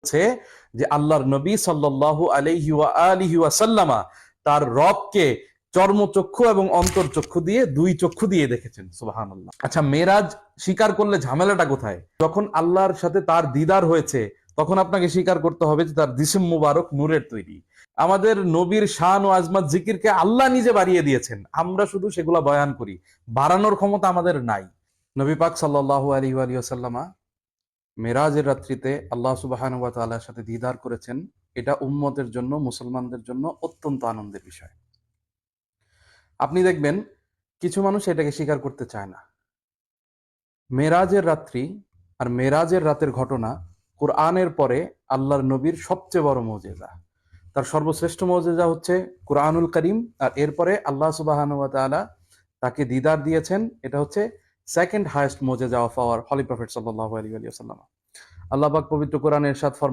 হচ্ছে যে আল্লাহর নবী সাল্লাল্লাহু আলাইহি ওয়া আলিহি ওয়াসাল্লামা তার রবকে চর্মচক্ষু এবং অন্তরচক্ষু দিয়ে দুই চক্ষু দিয়ে দেখেছেন। সুবহানাল্লাহ। আচ্ছা, মেরাজ স্বীকার করলে ঝামেলাটা কোথায়? যখন আল্লাহর সাথে তার দিদার হয়েছে তখন আপনাকে স্বীকার করতে হবে যে তার জিসিম মুবারক নূরের তৈরি। আমাদের নবীর শান ও আজমাত জিকিরকে আল্লাহ নিজে বাড়িয়ে দিয়েছেন, আমরা শুধু সেগুলা বয়ান করি, বাড়ানোর ক্ষমতা আমাদের নাই। নবী পাক সাল্লাল্লাহু আলাইহি ওয়াসাল্লামা মেরাজের রাত্রিতে আল্লাহ সুবহানাহু ওয়া তাআলার সাথে দিদার করেছেন। এটা উম্মতের জন্য, মুসলমানদের জন্য অত্যন্ত আনন্দের বিষয়। আপনি দেখবেন কিছু মানুষ এটাকে স্বীকার করতে চায় না। মেরাজের রাত্রি আর মেরাজের রাতের ঘটনা কোরআনের পরে আল্লাহর নবীর সবচেয়ে বড় মুজিজা। তার সর্বশ্রেষ্ঠ মুজিজা হচ্ছে কোরআনুল করিম, আর এরপরে আল্লাহ সুবহানাহু ওয়া তাআলা তাকে দিদার দিয়েছেন। এটা হচ্ছে সেকেন্ড হাইয়েস্ট মুজিজা অফ আওয়ার হলি প্রফেট সাল্লাল্লাহু আলাইহি ওয়াসাল্লাম। আল্লাহ পাক পবিত্র কোরআনে ইরশাদ ফরমান